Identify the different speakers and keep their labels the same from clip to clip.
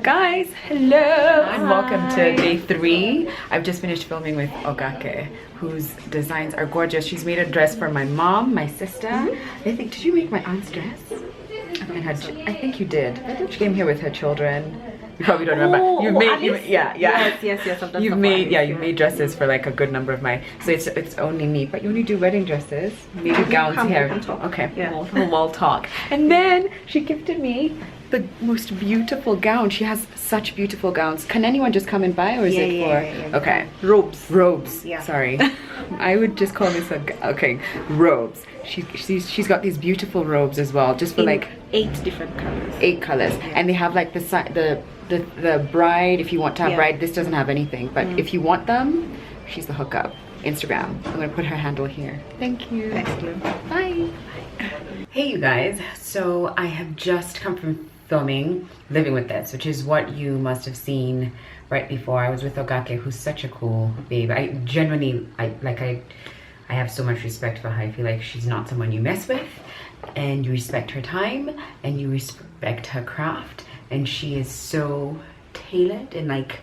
Speaker 1: Guys, hello and welcome to day 3. I've just finished filming with Ogaki, whose designs are gorgeous. She's made a dress for my mom, my sister. I think, did you make my aunt's dress? I think you did. She came here with her children. You probably don't remember. You've made,
Speaker 2: Yes. I've done
Speaker 1: you've made dresses for like a good number of my. So it's only me, but you only do wedding dresses, maybe gowns here. Okay, yeah. we'll talk. And then she gifted me the most beautiful gown. She has such beautiful gowns. Can anyone just come and buy, or is it for?
Speaker 2: Yeah.
Speaker 1: Okay,
Speaker 2: Robes. Yeah.
Speaker 1: Sorry, I would just call this okay, robes. She's got these beautiful robes as well, just for like
Speaker 2: 8 different colors.
Speaker 1: 8 colors, and they have like the bride. If you want to have bride, this doesn't have anything, but if you want them, she's the hookup. Instagram. I'm gonna put her handle here. Thank you.
Speaker 2: Excellent.
Speaker 1: Bye. Hey you guys, so I have just come from filming Living with This, which is what you must have seen right before. I was with Ogaki, who's such a cool babe. I genuinely, I have so much respect for her. I feel like she's not someone you mess with, and you respect her time and you respect her craft, and she is so tailored, and like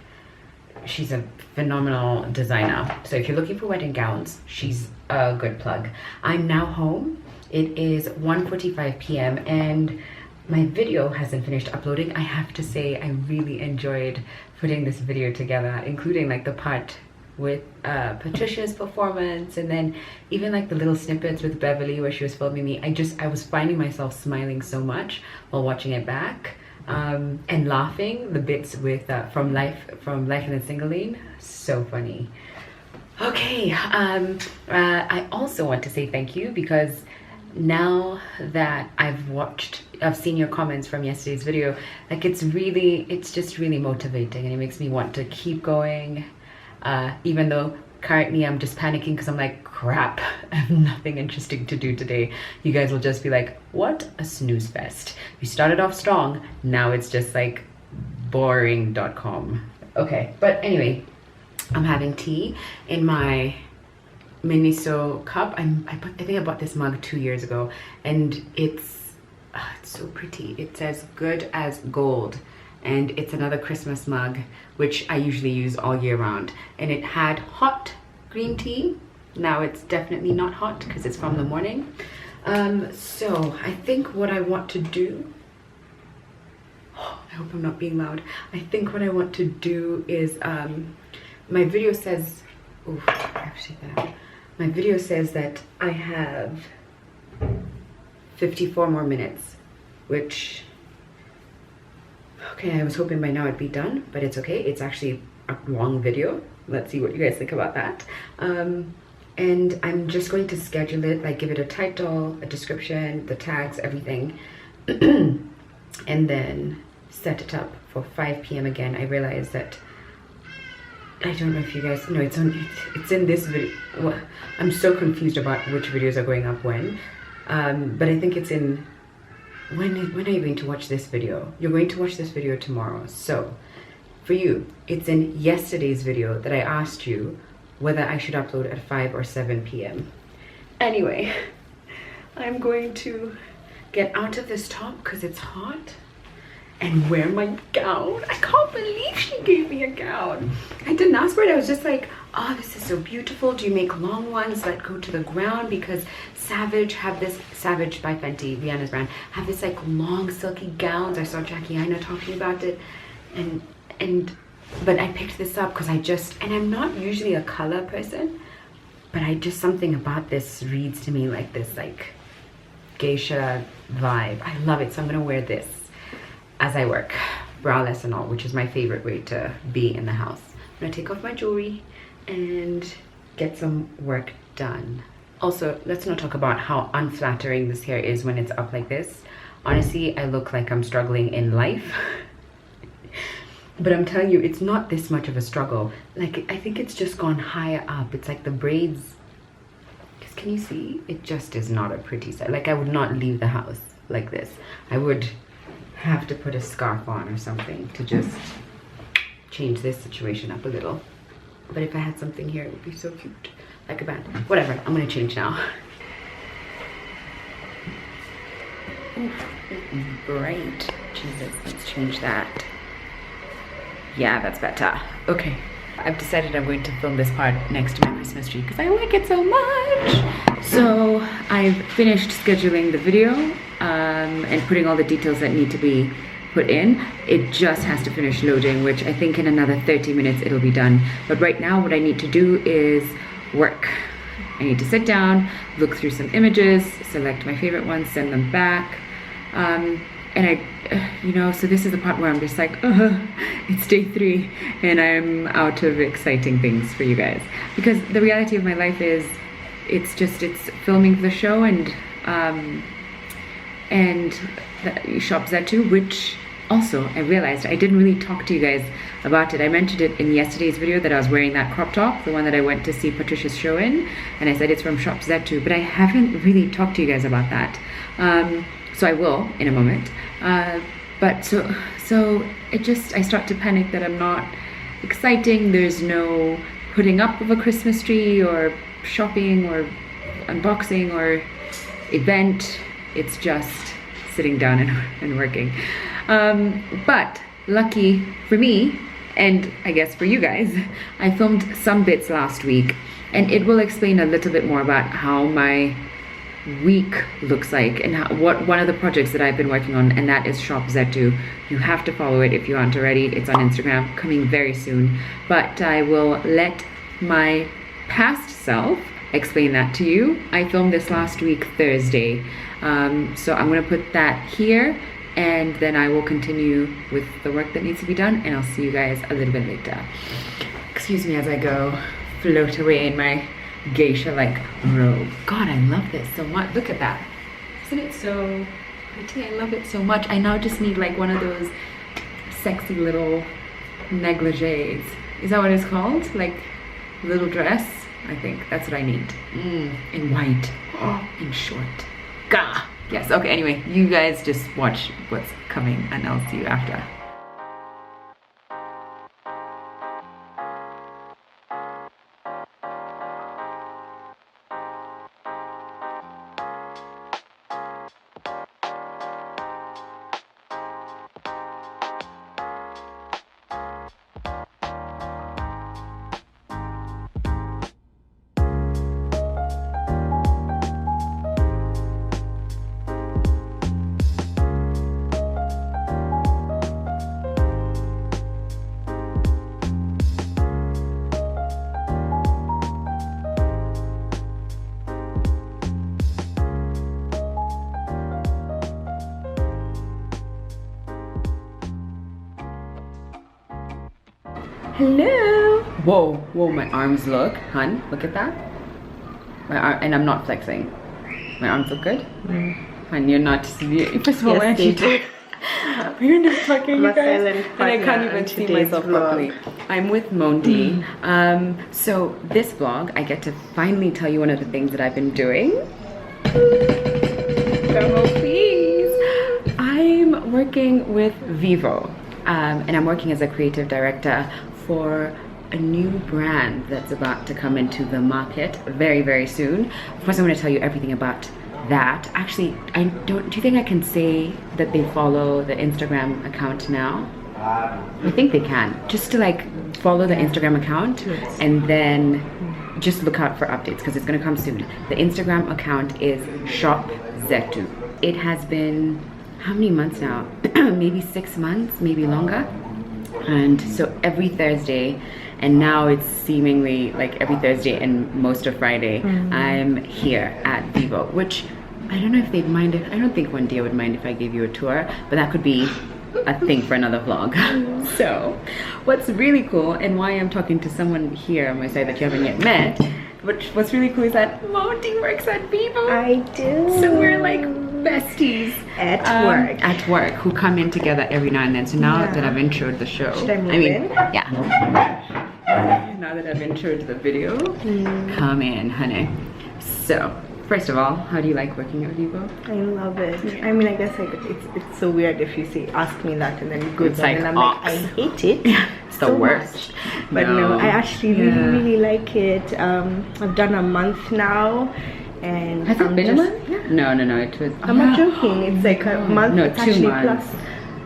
Speaker 1: she's a phenomenal designer. So if you're looking for wedding gowns, she's a good plug. I'm now home. It is 1:45 p.m. and my video hasn't finished uploading. I have to say I really enjoyed putting this video together, including like the part with Patricia's performance, and then even like the little snippets with Beverly where she was filming me. I was finding myself smiling so much while watching it back, and laughing the bits with from Life in the Single Lane. So funny. Okay, I also want to say thank you, because now that I've seen your comments from yesterday's video, like it's just really motivating, and it makes me want to keep going, even though currently I'm just panicking because I'm like, crap, I have nothing interesting to do today. You guys will just be like, what a snooze fest. You started off strong, now it's just like boring.com. Okay, but anyway, I'm having tea in my Miniso cup. I think I bought this mug 2 years ago, and it's so pretty. It says good as gold, and it's another Christmas mug, which I usually use all year round. And it had hot green tea. Now it's definitely not hot because it's from the morning. So I think what I want to do, I hope I'm not being loud. I think what I want to do is, my video says, oof, I have to take that out. My video says that I have 54 more minutes, which, okay, I was hoping by now it'd be done, but it's okay. It's actually a long video. Let's see what you guys think about that. And I'm just going to schedule it, like give it a title, a description, the tags, everything, and then set it up for 5 p.m. again. I realized that, I don't know if you guys know, it's in this video. Well, I'm so confused about which videos are going up when, but I think it's in, when are you going to watch this video? You're going to watch this video tomorrow. So for you, it's in yesterday's video that I asked you whether I should upload at 5 or 7 p.m. Anyway, I'm going to get out of this top because it's hot and wear my gown. I can't believe she gave me a gown. I didn't ask for it. I was just like, oh, this is so beautiful. Do you make long ones that go to the ground? Because Savage have this, Savage by Fenty, Rihanna's brand, have this like long silky gowns. I saw Jackie Aina talking about it, but I picked this up because and I'm not usually a color person, but something about this reads to me like this like geisha vibe. I love it, so I'm gonna wear this as I work, braless and all, which is my favorite way to be in the house. I'm gonna take off my jewelry and get some work done. Also, let's not talk about how unflattering this hair is when it's up like this. Honestly, I look like I'm struggling in life. But I'm telling you, it's not this much of a struggle. Like, I think it's just gone higher up. It's like the braids, because can you see? It just is not a pretty sight. Like, I would not leave the house like this. I would have to put a scarf on or something to just change this situation up a little. But if I had something here, it would be so cute, like a band. Whatever, I'm gonna change now. Oof, it is bright. Jesus, let's change that. Yeah, that's better. Okay. I've decided I'm going to film this part next to my Christmas tree because I like it so much. So I've finished scheduling the video and putting all the details that need to be put in. It just has to finish loading, which I think in another 30 minutes it'll be done. But right now what I need to do is work. I need to sit down, look through some images, select my favorite ones, send them back. And so this is the part where I'm just like, it's day 3 and I'm out of exciting things for you guys. Because the reality of my life is, it's filming the show and Shop Zetu, which also I realized I didn't really talk to you guys about it. I mentioned it in yesterday's video that I was wearing that crop top, the one that I went to see Patricia's show in, and I said it's from Shop Zetu, but I haven't really talked to you guys about that. So I will in a moment. But so I start to panic that I'm not exciting. There's no putting up of a Christmas tree or shopping or unboxing or event. It's just sitting down and working. But lucky for me, and I guess for you guys, I filmed some bits last week, and it will explain a little bit more about how my week looks like and what one of the projects that I've been working on, and that is Shop Zetu. You have to follow it if you aren't already. It's on Instagram, coming very soon. But I will let my past self explain that to you. I filmed this last week, Thursday. So I'm gonna put that here, and then I will continue with the work that needs to be done, and I'll see you guys a little bit later. Excuse me as I go float away in my geisha-like robe. God, I love this so much. Look at that. Isn't it so pretty? I love it so much. I now just need like one of those sexy little negligees. Is that what it's called? Like little dress? I think that's what I need. In white. In short. Gah! Yes, okay, anyway, you guys just watch what's coming and I'll see you after. Hello. Whoa, my arms look, hun, look at that. My arm, and I'm not flexing. My arms look good. And you're not, first of all,
Speaker 2: Yes, they do.
Speaker 1: We're in the fucking, you guys, and I can't
Speaker 2: partner
Speaker 1: even
Speaker 2: in
Speaker 1: see
Speaker 2: today's
Speaker 1: myself
Speaker 2: vlog.
Speaker 1: properly. I'm with Mundia. So this vlog, I get to finally tell you one of the things that I've been doing. Drum roll, please. I'm working with Vivo, and I'm working as a creative director for a new brand that's about to come into the market very, very soon. Of course, I'm going to tell you everything about that. Actually, do you think I can say that they follow the Instagram account now? I think they can. Just to like follow the Instagram account and then just look out for updates because it's going to come soon. The Instagram account is Shop Zetu. It has been how many months now? Maybe 6 months, maybe longer. And so every Thursday, and now it's seemingly like every Thursday and most of Friday, I'm here at Vivo, which I don't know if they'd mind if, I don't think Mundia would mind if I gave you a tour, but that could be a thing for another vlog. So what's really cool, and why I'm talking to someone here on my side that you haven't yet met, what's really cool is that Mundia works at Vivo.
Speaker 2: I do.
Speaker 1: So we're like besties
Speaker 2: at
Speaker 1: work who come in together every now and then. So now that I've introed the show,
Speaker 2: Should I move in?
Speaker 1: Yeah, now that I've introed the video, come in, honey. So first of all, how do you like working at Vivo?
Speaker 2: I love it. I mean, I guess like it's so weird if you ask me that and then you go
Speaker 1: It's
Speaker 2: there
Speaker 1: like
Speaker 2: and I'm
Speaker 1: ox.
Speaker 2: like, I hate it.
Speaker 1: It's the
Speaker 2: so
Speaker 1: worst.
Speaker 2: much. But no, I actually really like it. I've done a month now. And
Speaker 1: Has it been a month? Yeah. No, it was.
Speaker 2: I'm not joking. It's like a month.
Speaker 1: No,
Speaker 2: it's
Speaker 1: 2
Speaker 2: actually
Speaker 1: months.
Speaker 2: plus.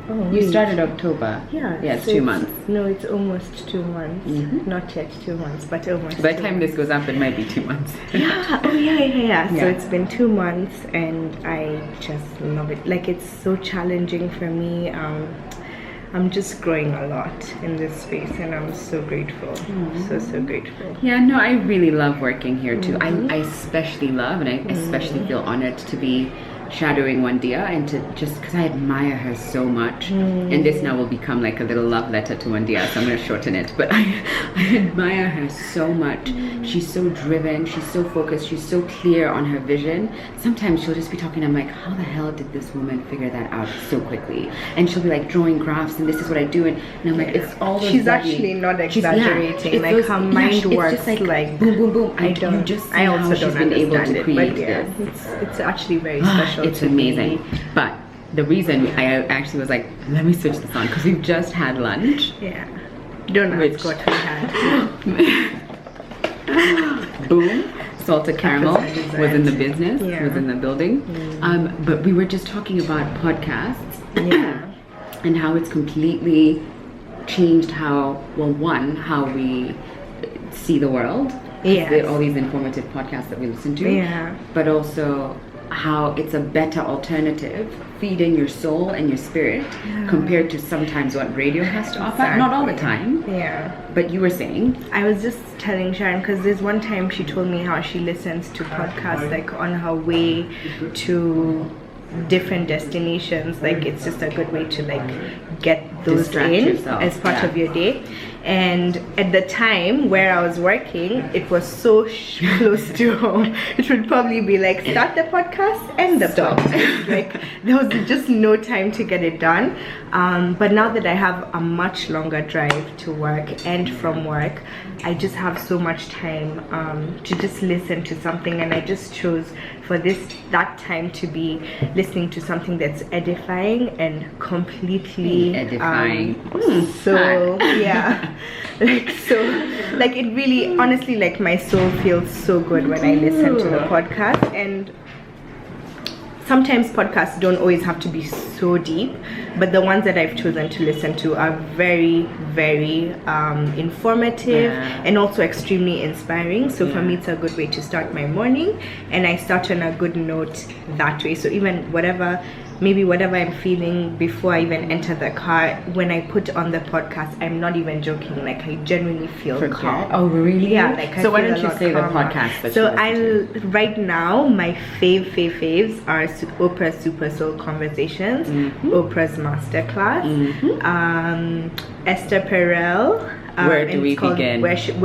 Speaker 2: Oh Oh,
Speaker 1: You
Speaker 2: wait.
Speaker 1: started October.
Speaker 2: Yeah.
Speaker 1: Yeah, it's
Speaker 2: so
Speaker 1: 2 months.
Speaker 2: No, it's almost 2 months. Not yet 2 months, but almost.
Speaker 1: By the
Speaker 2: 2
Speaker 1: time
Speaker 2: months.
Speaker 1: this goes up, it might be 2 months.
Speaker 2: Yeah. Oh yeah. So
Speaker 1: Yeah.
Speaker 2: it's been 2 months, and I just love it. Like, it's so challenging for me. I'm just growing a lot in this space, and I'm so grateful. So grateful.
Speaker 1: Yeah, no, I really love working here too. I especially love, and I especially feel honored to be shadowing Mundia, and to just because I admire her so much. And this now will become like a little love letter to Mundia, so I'm going to shorten it. But I admire her so much. She's so driven, she's so focused, she's so clear on her vision. Sometimes she'll just be talking, I'm like, how the hell did this woman figure that out so quickly? And she'll be like drawing graphs, and this is what I do, and I'm like, it's all those
Speaker 2: She's
Speaker 1: lovely-
Speaker 2: actually not
Speaker 1: She's-
Speaker 2: exaggerating.
Speaker 1: it's
Speaker 2: like
Speaker 1: those-
Speaker 2: her
Speaker 1: yeah,
Speaker 2: mind
Speaker 1: it's
Speaker 2: works
Speaker 1: just like
Speaker 2: like
Speaker 1: boom, boom, boom.
Speaker 2: I don't.
Speaker 1: You just see
Speaker 2: I
Speaker 1: how
Speaker 2: also
Speaker 1: she's
Speaker 2: don't
Speaker 1: been able
Speaker 2: understand
Speaker 1: to
Speaker 2: it,
Speaker 1: create
Speaker 2: but yeah,
Speaker 1: this.
Speaker 2: it's actually very special.
Speaker 1: It's
Speaker 2: to
Speaker 1: amazing.
Speaker 2: me.
Speaker 1: But the reason I actually was like, let me switch this on, because we've just had lunch.
Speaker 2: Yeah. Don't ask
Speaker 1: Which-
Speaker 2: what we had.
Speaker 1: Boom. Salted caramel
Speaker 2: Episode
Speaker 1: was in the
Speaker 2: design.
Speaker 1: business,
Speaker 2: Yeah.
Speaker 1: was in the building. But we were just talking about podcasts.
Speaker 2: Yeah.
Speaker 1: And how it's completely changed how we see the world.
Speaker 2: Yes.
Speaker 1: All these informative podcasts that we listen to.
Speaker 2: Yeah.
Speaker 1: But also how it's a better alternative, feeding your soul and your spirit, compared to sometimes what radio has to offer. Not all the time.
Speaker 2: Yeah.
Speaker 1: But you were saying,
Speaker 2: I was just telling Sharon, because there's one time she told me how she listens to podcasts like on her way to different destinations. Like, it's just a good way to like get those
Speaker 1: Distract
Speaker 2: in
Speaker 1: yourself,
Speaker 2: as part
Speaker 1: yeah.
Speaker 2: of your day. And at the time where I was working, it was so close to home. It would probably be like, start the podcast, end the podcast. Like, there was just no time to get it done. But now that I have a much longer drive to work and from work, I just have so much time to just listen to something, and I just chose for that time to be listening to something that's edifying and completely
Speaker 1: edifying.
Speaker 2: So yeah, like it really, honestly, like my soul feels so good when I listen to the podcast. And sometimes podcasts don't always have to be so deep, but the ones that I've chosen to listen to are very, very informative and also extremely inspiring. So for me, it's a good way to start my morning, and I start on a good note that way. So even whatever I'm feeling before I even enter the car, when I put on the podcast, I'm not even joking. Like, I genuinely feel calm.
Speaker 1: Oh, really?
Speaker 2: Yeah. Like,
Speaker 1: so
Speaker 2: I
Speaker 1: why
Speaker 2: feel
Speaker 1: don't
Speaker 2: a
Speaker 1: you
Speaker 2: lot
Speaker 1: say
Speaker 2: calmer.
Speaker 1: the podcast that
Speaker 2: So
Speaker 1: you listen to?
Speaker 2: right now, my faves are Oprah's Super Soul Conversations, Oprah's Masterclass, Esther Perel.
Speaker 1: Where do
Speaker 2: and
Speaker 1: we
Speaker 2: it's called
Speaker 1: begin?
Speaker 2: Where should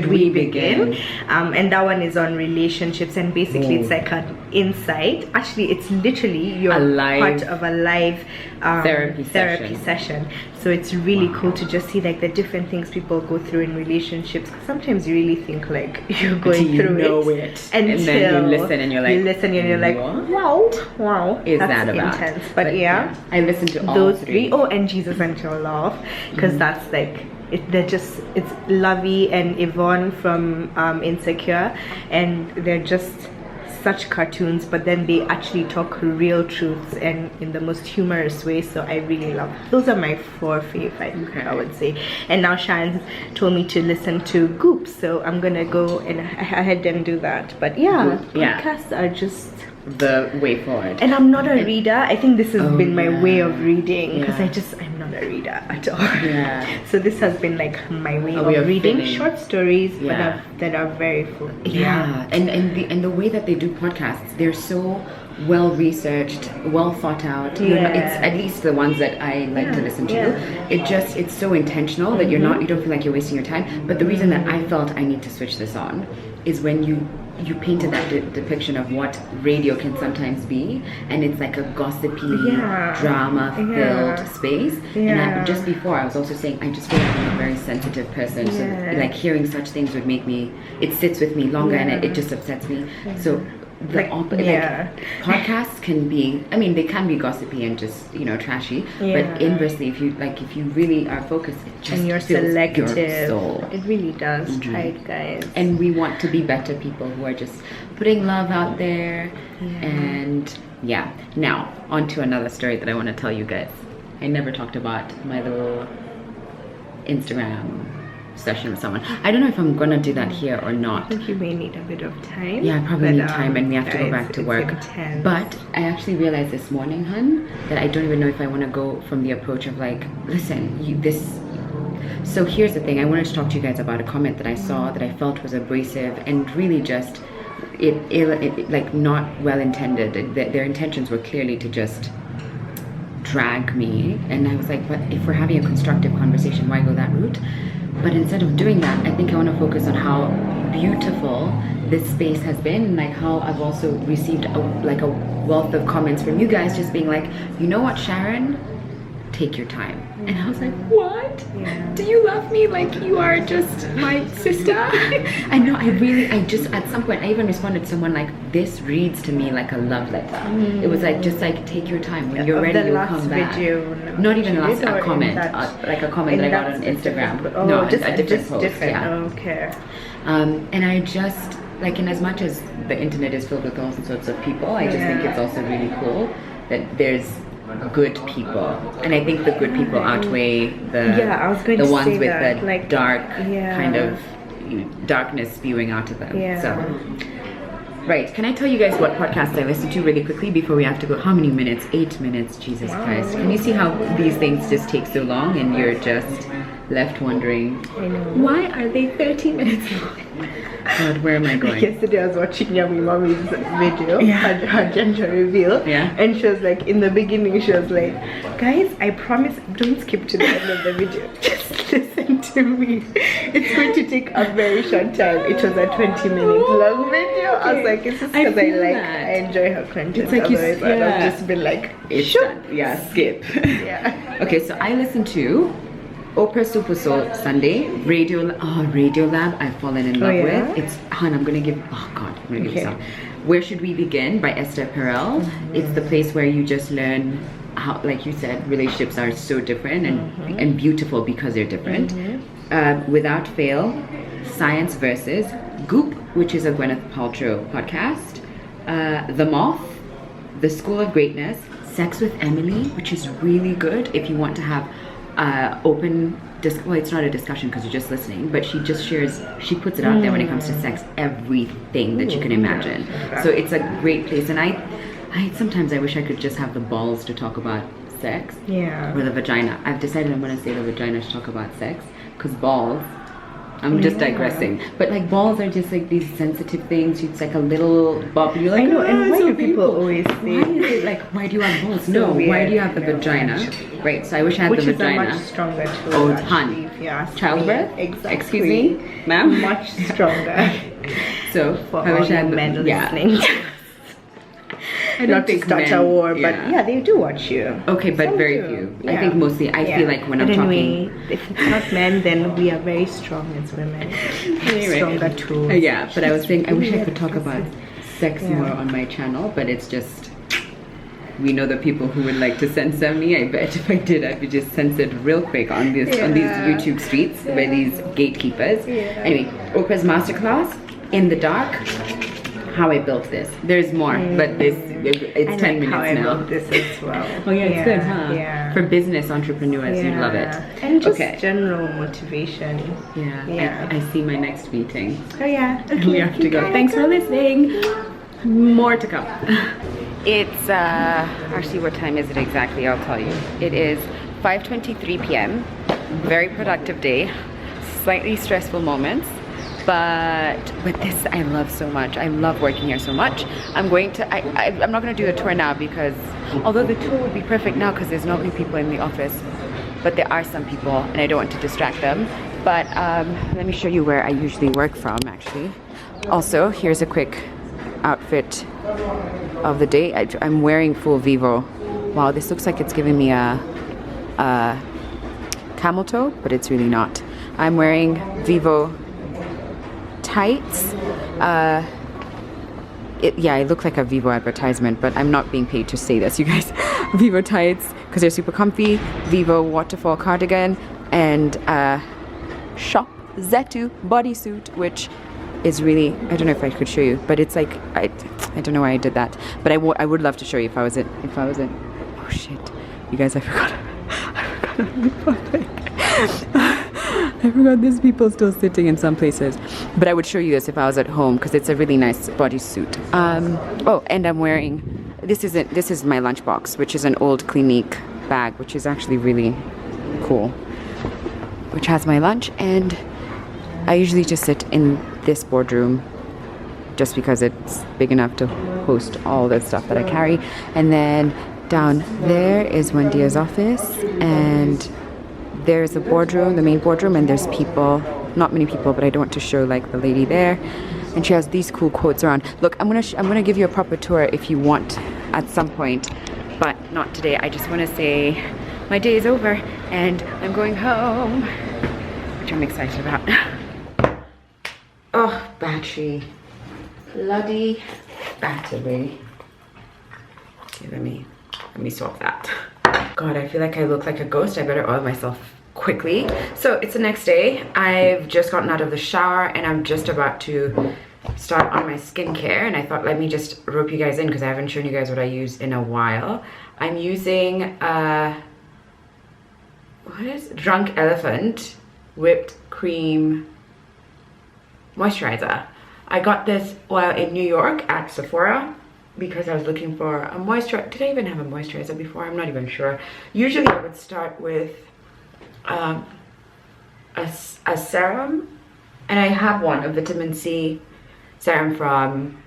Speaker 2: we begin? And that one is on relationships, and basically it's like an insight. Actually, it's literally you're part of a live therapy session. So it's really cool to just see like the different things people go through in relationships. Sometimes you really think like you're going through it
Speaker 1: and then you listen and you're like,
Speaker 2: wow,
Speaker 1: is
Speaker 2: that's
Speaker 1: that about?
Speaker 2: intense. But yeah,
Speaker 1: I listened to all
Speaker 2: those
Speaker 1: three.
Speaker 2: Oh, and Jesus and Your Love, because that's like it's Lovey and Yvonne from Insecure, and they're just such cartoons, but then they actually talk real truths and in the most humorous way. So I really love those. Are my 4 favorite, I would say. And now Sharon told me to listen to Goop, so I'm gonna go and ahead and do that. But yeah, podcasts are just
Speaker 1: the way forward.
Speaker 2: And I'm not a reader. I think this has been my way of reading, because I'm not a reader at all. So this has been like my way of reading short stories, but that are very full.
Speaker 1: And the way that they do podcasts, they're so well researched, well thought out. It's at least the ones that I like to listen to. It's so intentional that you don't feel like you're wasting your time. But the reason that I felt I need to switch this on is when you painted that depiction of what radio can sometimes be, and it's like a gossipy, drama-filled space. And just before, I was also saying, I just feel like I'm a very sensitive person, so like hearing such things would make me, it sits with me longer, and it just upsets me. So podcasts can be, I mean, they can be gossipy and just trashy, but inversely, if you really are focused, it just
Speaker 2: and you're
Speaker 1: fills
Speaker 2: selective,
Speaker 1: your soul.
Speaker 2: it really does. Try it, guys.
Speaker 1: And we want to be better people who are just putting love out there and yeah. Now, on to another story that I want to tell you guys. I never talked about my little Instagram session with someone. I don't know if I'm gonna do that here or
Speaker 2: I
Speaker 1: not.
Speaker 2: think you may need a bit of time.
Speaker 1: Yeah, I probably need time, and we have to go back to work.
Speaker 2: Intense.
Speaker 1: But I actually realized this morning, hun, that I don't even know if I want to go from the approach of like, listen, so here's the thing. I wanted to talk to you guys about a comment that I saw that I felt was abrasive and really just it like not well intended. Their intentions were clearly to just drag me, and I was like, but if we're having a constructive conversation, why go that route? But instead of doing that, I think I want to focus on how beautiful this space has been, and like how I've also received a wealth of comments from you guys just being like, you know what, Sharon, take your time. And I was like, what?
Speaker 2: Yeah.
Speaker 1: Do you love me like you are just my sister? I know, I just, at some point, I even responded to someone like, this reads to me like a love letter. It was like, just like, take your time. When you're ready, you'll come back.
Speaker 2: Video,
Speaker 1: not even a comment, like a comment that I got on Instagram.
Speaker 2: Oh,
Speaker 1: no,
Speaker 2: just
Speaker 1: a different post.
Speaker 2: Different.
Speaker 1: Yeah.
Speaker 2: Okay.
Speaker 1: And I just, like, in as much as the internet is filled with all sorts of people, I just think it's also really cool that there's good people, and I think the good people outweigh the ones with that, the like, dark kind of darkness spewing out of them.
Speaker 2: Yeah.
Speaker 1: So, right, can I tell you guys what podcast I listened to really quickly before we have to go? How many minutes? 8 minutes. Jesus Christ. Can you see how these things just take so long and you're just left wondering, why are they 30 minutes long? God, where am I going?
Speaker 2: Yesterday I was watching Yummy Mommy's video, her gender reveal, and she was like, in the beginning she was like, guys, I promise, don't skip to the end of the video, just listen to me, it's going to take a very short time. It was a 20-minute long video. I was like, it's just because I enjoy her content.
Speaker 1: It's like
Speaker 2: otherwise I'd have just been like,
Speaker 1: it's done. Yeah, skip.
Speaker 2: Yeah.
Speaker 1: Okay, so I listened to Oprah Super Soul Sunday, Radio Lab, I've fallen in love with. It's, hun, I'm gonna give you some. Where Should We Begin by Esther Perel. It's the place where you just learn how, like you said, relationships are so different and beautiful because they're different. Without Fail, Science Versus, Goop, which is a Gwyneth Paltrow podcast, The Moth, The School of Greatness, Sex with Emily, which is really good if you want to have well, it's not a discussion because you're just listening, but she just shares, she puts it out there when it comes to sex, everything that you can imagine. So it's a great place, and I sometimes I wish I could just have the balls to talk about sex or the vagina. I've decided I'm going to say the vagina to talk about sex, because balls, I'm just digressing, but like balls are just like these sensitive things. It's like a little bump. You're like,
Speaker 2: I know, and why
Speaker 1: so
Speaker 2: do people always say,
Speaker 1: why is it like, why do you have balls? No, why do you have the vagina?
Speaker 2: Actually.
Speaker 1: Right, so I wish I had the vagina.
Speaker 2: Which is a much stronger tool.
Speaker 1: Oh, hun. Childbirth?
Speaker 2: Exactly.
Speaker 1: Excuse me, ma'am?
Speaker 2: Much stronger.
Speaker 1: So
Speaker 2: for
Speaker 1: I wish I had the
Speaker 2: men listening. Not to start a war, but yeah, they do watch you.
Speaker 1: Okay, but
Speaker 2: Some
Speaker 1: very
Speaker 2: do.
Speaker 1: few. I think mostly, I feel like when I'm talking...
Speaker 2: if it's not men, then we are very strong as women. Stronger tools.
Speaker 1: Yeah, but I was saying, I wish I could talk about sex more on my channel, but it's just... We know the people who would like to censor me. I bet if I did, I'd be just censored real quick on these YouTube streets by these gatekeepers. Anyway, Oprah's masterclass, In the Dark, How I Built This. There's more, but it's 10 minutes
Speaker 2: how I
Speaker 1: now.
Speaker 2: built this as well.
Speaker 1: Oh yeah, it's good, huh?
Speaker 2: Yeah.
Speaker 1: For business entrepreneurs, you'd love it.
Speaker 2: And just general motivation.
Speaker 1: Yeah. I see my next meeting.
Speaker 2: Oh yeah. Okay,
Speaker 1: we have to go. Thanks for listening. More to come. It's actually, what time is it exactly? I'll tell you. It is 5:23 p.m. Very productive day. Slightly stressful moments. But this I love so much. I love working here so much. I'm going to, I'm not going to do a tour now because, although the tour would be perfect now because there's not many people in the office, but there are some people and I don't want to distract them. But let me show you where I usually work from actually. Also, here's a quick outfit of the day. I'm wearing full Vivo. Wow, this looks like it's giving me a camel toe, but it's really not. I'm wearing Vivo tights. It looked like a Vivo advertisement, but I'm not being paid to say this, you guys. Vivo tights, because they're super comfy. Vivo waterfall cardigan, and shop Zetu bodysuit, which is really, I don't know if I could show you, but it's like, I don't know why I did that, but I would love to show you if I was in, oh shit, you guys, I forgot I'm in public. I forgot there's people still sitting in some places, but I would show you this if I was at home because it's a really nice bodysuit. Oh, and I'm wearing, this is my lunchbox, which is an old Clinique bag, which is actually really cool, which has my lunch, and I usually just sit in this boardroom just because it's big enough to host all the stuff that I carry. And then down there is Mundia's office, and there's the boardroom, the main boardroom, and there's people, not many people, but I don't want to show like the lady there. And she has these cool quotes around. Look, I'm gonna give you a proper tour if you want at some point, but not today. I just want to say my day is over and I'm going home, which I'm excited about. Oh, battery. Bloody battery. Okay, let me swap that. God, I feel like I look like a ghost. I better oil myself quickly. So it's the next day. I've just gotten out of the shower and I'm just about to start on my skincare, and I thought let me just rope you guys in because I haven't shown you guys what I use in a while. I'm using what is Drunk Elephant whipped cream moisturizer. I got this oil in New York at Sephora because I was looking for a moisturizer. Did I even have a moisturizer before? I'm not even sure. Usually I would start with a serum, and I have one, a vitamin C serum from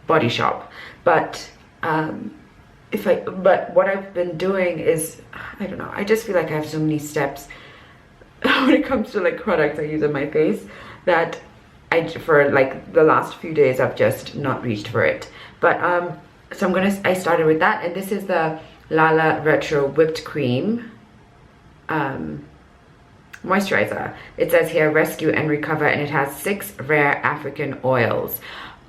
Speaker 1: Body Shop, but but what I've been doing is, I don't know, I just feel like I have so many steps when it comes to like products I use on my face that for like the last few days I've just not reached for it. But so I started with that, and this is the Lala Retro whipped cream moisturizer. It says here rescue and recover, and it has 6 rare African oils.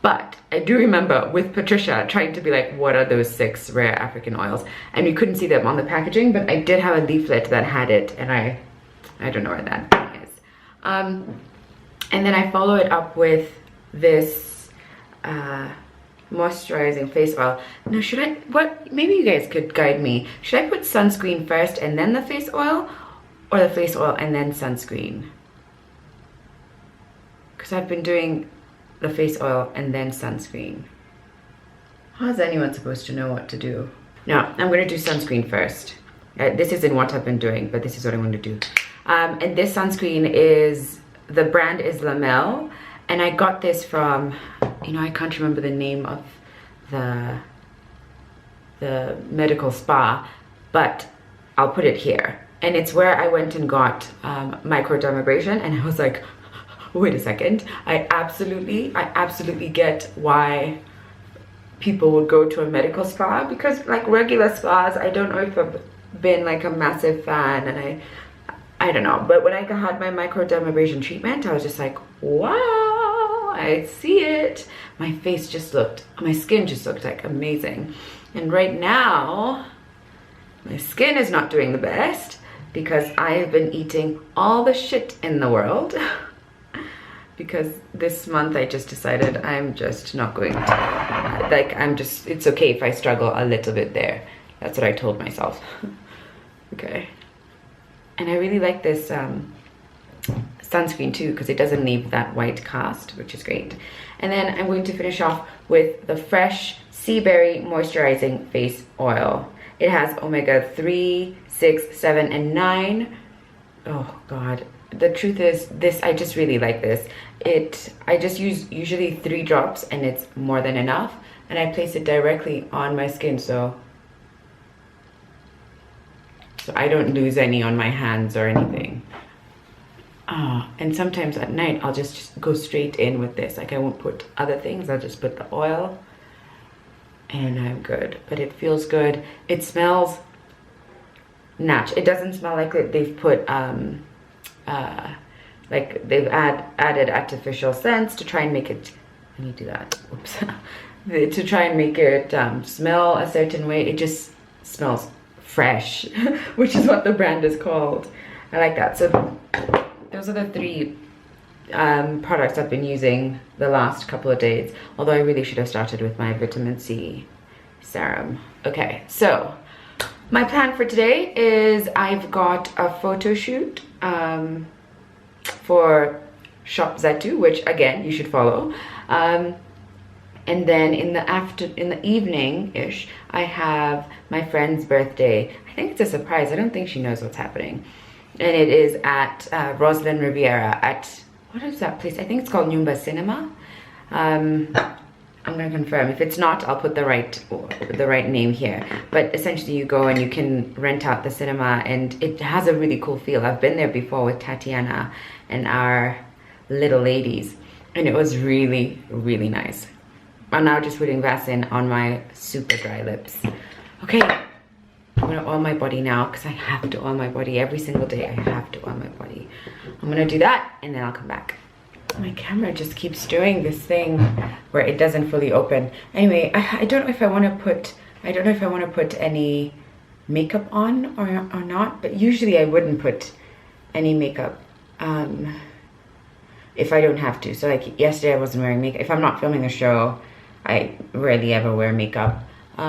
Speaker 1: But I do remember with Patricia trying to be like, what are those 6 rare African oils? And you couldn't see them on the packaging, but I did have a leaflet that had it, and I don't know where that thing is. And then I follow it up with this moisturizing face oil. Now should I, maybe you guys could guide me. Should I put sunscreen first and then the face oil, or the face oil and then sunscreen? Because I've been doing the face oil and then sunscreen. How's anyone supposed to know what to do? No, I'm gonna do sunscreen first. This isn't what I've been doing, but this is what I want to do. And this sunscreen is, the brand is Lamel, and I got this from, you know, I can't remember the name of the medical spa, but I'll put it here. And it's where I went and got microdermabrasion, and I was like, wait a second, I absolutely get why people would go to a medical spa, because like regular spas, I don't know if I've been like a massive fan, and I don't know, but when I had my microdermabrasion treatment, I was just like, wow, I see it. My face just looked, my skin just looked like amazing. And right now, my skin is not doing the best because I have been eating all the shit in the world. Because this month I just decided I'm just not going to, like, it's okay if I struggle a little bit there. That's what I told myself. Okay. And I really like this sunscreen too, because it doesn't leave that white cast, which is great. And then I'm going to finish off with the Fresh Sea Berry Moisturizing Face Oil. It has omega 3, 6, 7, and 9. Oh God. The truth is, this, I just really like this. I just use usually 3 drops, and it's more than enough. And I place it directly on my skin, so I don't lose any on my hands or anything. And sometimes at night I'll just go straight in with this. Like, I won't put other things, I'll just put the oil and I'm good. But it feels good. It smells natural. It doesn't smell like they've put like they've added artificial scents to try and make it, let me do that, oops, to try and make it smell a certain way. It just smells fresh, which is what the brand is called. I like that. So those are the 3 products I've been using the last couple of days, although I really should have started with my vitamin C serum. Okay, so my plan for today is I've got a photo shoot for Shop Zetu, which again you should follow, and then in the evening-ish I have my friend's birthday. I think it's a surprise. I don't think she knows what's happening, and it is at Roslyn Riviera at, what is that place? I think it's called Nyumba Cinema. I'm gonna confirm. If it's not, I'll put the right name here. But essentially you go and you can rent out the cinema, and it has a really cool feel. I've been there before with Tatiana and our little ladies, and it was really, really nice. I'm now just putting Vaseline on my super dry lips. Okay, I'm gonna oil my body now because I have to oil my body every single day. I have to oil my body. I'm gonna do that and then I'll come back. My camera just keeps doing this thing where it doesn't fully open. Anyway, I don't know if I want to put any makeup on or not, but usually I wouldn't put any makeup if I don't have to. So like yesterday I wasn't wearing makeup. If I'm not filming a show, I rarely ever wear makeup. Do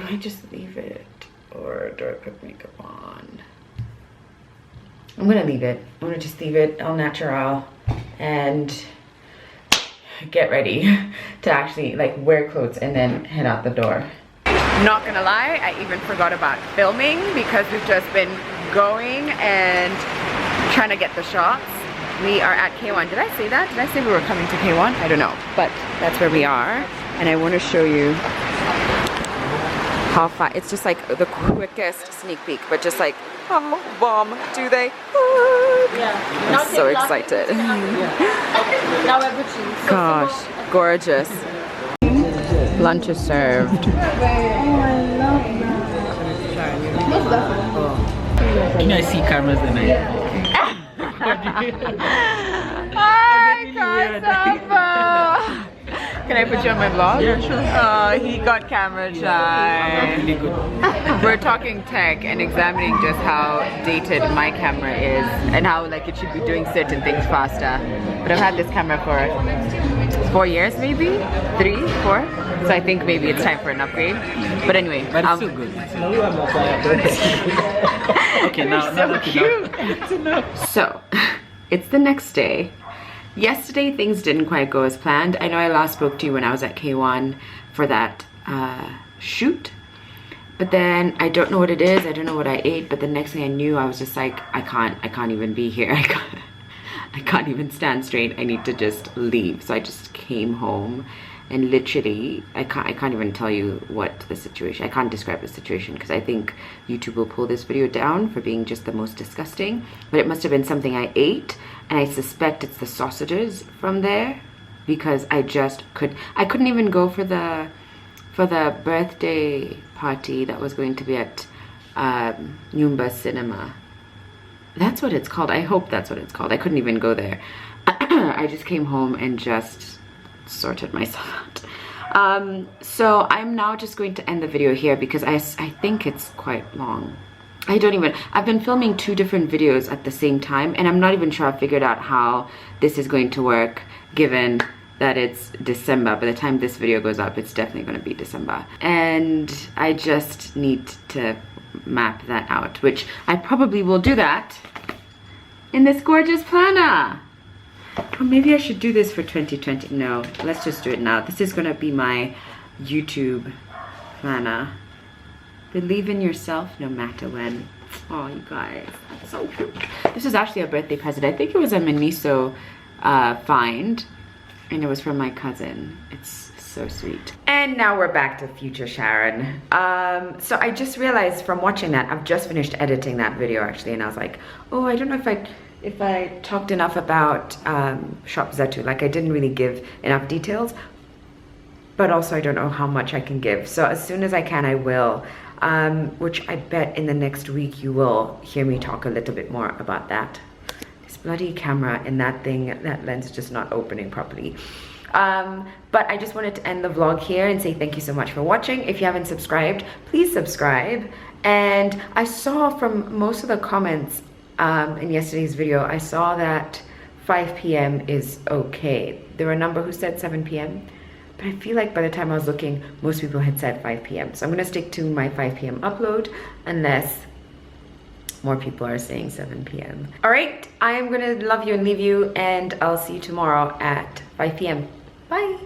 Speaker 1: I just leave it or do I put makeup on? I'm gonna leave it. I'm gonna just leave it all natural and get ready to actually like wear clothes and then head out the door. Not gonna lie, I even forgot about filming because we've just been going and trying to get the shots. We are at K1. Did I say that? Did I say we were coming to K1? I don't know, but that's where we are. And I want to show you how far. It's just like the quickest sneak peek, but just like, how bomb do they look? Yeah. I'm so excited. Gosh, gorgeous. Lunch is served.
Speaker 3: You know, I see cameras and
Speaker 1: Hi, can I put you on my vlog?
Speaker 3: Yeah, sure.
Speaker 1: Oh, he got camera shy.
Speaker 3: really good.
Speaker 1: We're talking tech and examining just how dated my camera is and how like it should be doing certain things faster. But I've had this camera for 4 years, maybe 3, 4. So I think maybe it's time for an upgrade. But anyway,
Speaker 3: But it's still good. Okay, now
Speaker 1: so cute. So it's the next day. Yesterday things didn't quite go as planned. I know I last spoke to you when I was at K1 for that shoot, but then I don't know what it is. I don't know what I ate, but the next thing I knew, I was just like, I can't even be here. I can't even stand straight. I need to just leave. So I just came home, and literally I can't even tell you what the situation, I can't describe the situation because I think YouTube will pull this video down for being just the most disgusting. But it must have been something I ate, and I suspect it's the sausages from there because I couldn't even go for the birthday party that was going to be at Nyumba Cinema. That's what it's called. I hope that's what it's called. I couldn't even go there. I just came home and just sorted myself out. So I'm now just going to end the video here because I think it's quite long. I've been filming 2 different videos at the same time, and I'm not even sure I've figured out how this is going to work given that it's December. By the time this video goes up, it's definitely going to be December. And I just need to map that out, which I probably will do that in this gorgeous planner. Or maybe I should do this for 2020. No, let's just do it now. This is going to be my YouTube planner. Believe in yourself no matter when. Oh, you guys, so cute. This is actually a birthday present. I think it was a Miniso find, and it was from my cousin. It's so sweet. And now we're back to future Sharon. So I just realized from watching that, I've just finished editing that video actually, and I was like, oh, I don't know if I talked enough about Shop Zetu. Like I didn't really give enough details, but also I don't know how much I can give. So as soon as I can, I will. Which I bet in the next week you will hear me talk a little bit more about that. This bloody camera and that thing, that lens is just not opening properly. But I just wanted to end the vlog here and say thank you so much for watching. If you haven't subscribed, please subscribe. And I saw from most of the comments in yesterday's video, I saw that 5 p.m. is okay. There were a number who said 7 p.m. But I feel like by the time I was looking, most people had said 5 p.m. So I'm gonna stick to my 5 p.m. upload unless more people are saying 7 p.m. All right, I am gonna love you and leave you, and I'll see you tomorrow at 5 p.m. Bye.